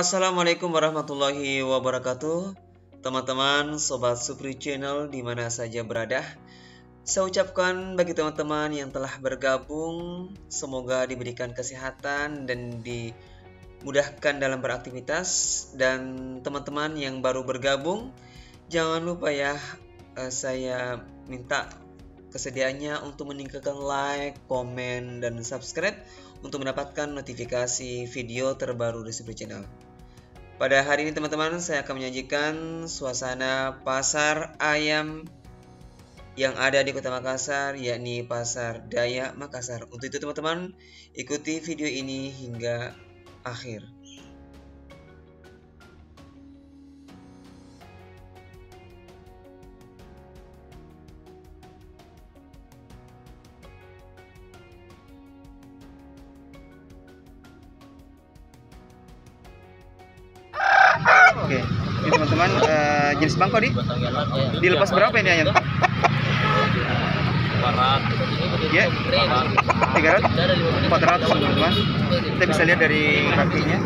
Assalamualaikum warahmatullahi wabarakatuh. Teman-teman, Sobat Supri Channel dimana saja berada, saya ucapkan bagi teman-teman yang telah bergabung, semoga diberikan kesehatan dan dimudahkan dalam beraktivitas. Dan teman-teman yang baru bergabung, jangan lupa ya, saya minta kesediaannya untuk meningkatkan like, komen, dan subscribe untuk mendapatkan notifikasi video terbaru di Supri Channel. Pada hari ini teman-teman, saya akan menyajikan suasana pasar ayam yang ada di Kota Makassar, yakni Pasar Dayak Makassar. Untuk itu teman-teman, ikuti video ini hingga akhir. Oke, ini teman-teman, jenis bangko dilepas berapa ini ayam? 400. Ya, 300, 400 teman-teman. Kita bisa lihat dari kakinya.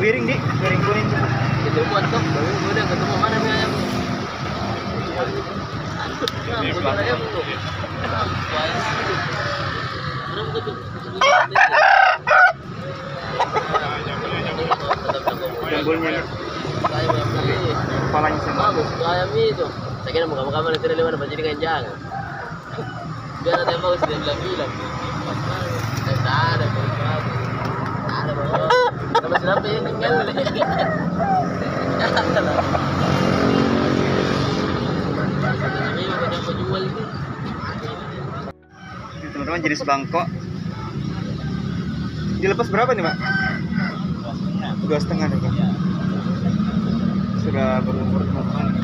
Wiring di, wiring kuning. Itu buat kok, udah ketemu mana nih ayam? Jambulnya kepalanya sama ayam itu. Saya kira muka-muka mana tidak lewat baju dengan jangan. Biar ada yang bagus dia bilang. Tidak ada bang. Sama siapa yang tinggal? Teman-teman, jenis bangkok dilepas berapa nih Pak? 2,5 nih Pak. Sudah berumur teman-teman.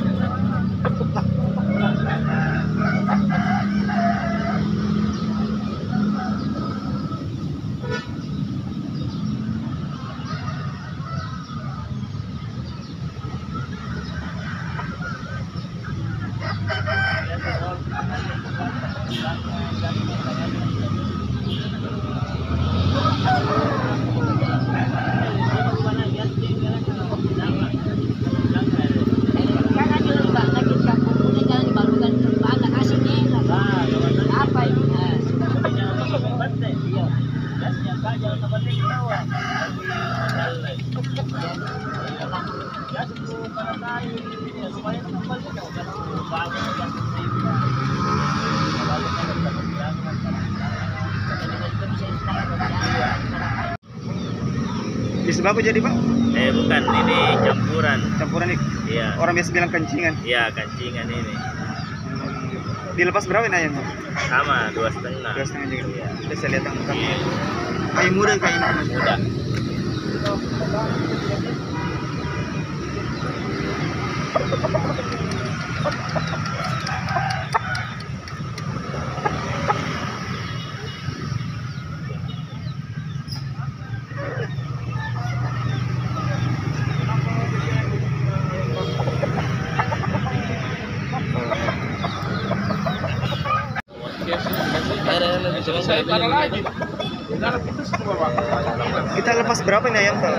Di sebelah aku jadi Pak? Bukan, ini campuran. Campuran nih? Iya. Orang biasa bilang kancingan? Iya, kancingan ini. Dilepas berapa ini ayam? Sama, 2,5. 2,5 juga? Iya. Kita saya lihat tangkap. Kayu muda kayak ini? Muda. Kita lepas berapa ini ayam Pak?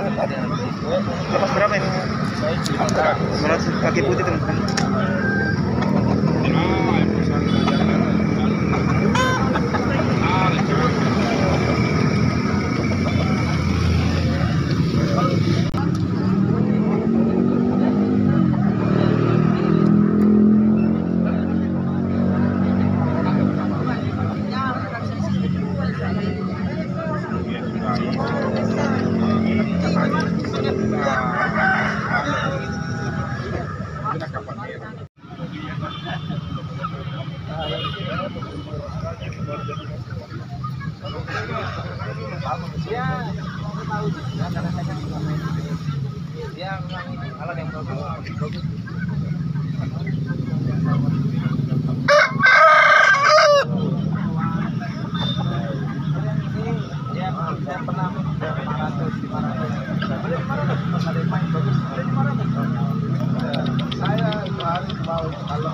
Lepas berapa ini? 500 kaki putih teman-teman. Saya itu hari mau kalau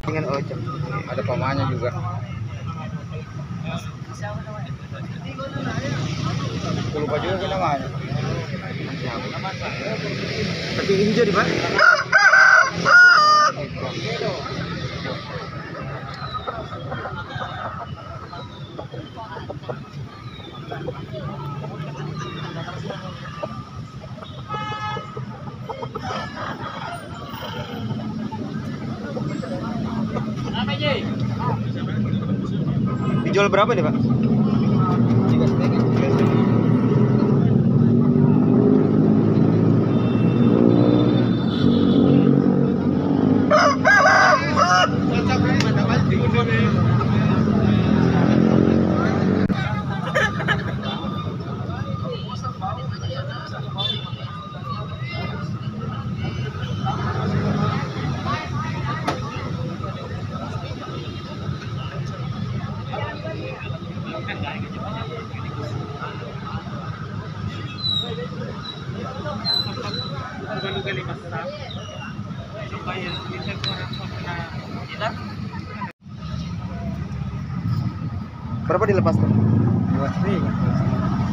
Dengan ojek. Ada pamannya juga. Aku lupa juga kan namanya. Tapi hijau di Pak. Dijual berapa nih Pak? Berapa dilepas tuh? 2,5.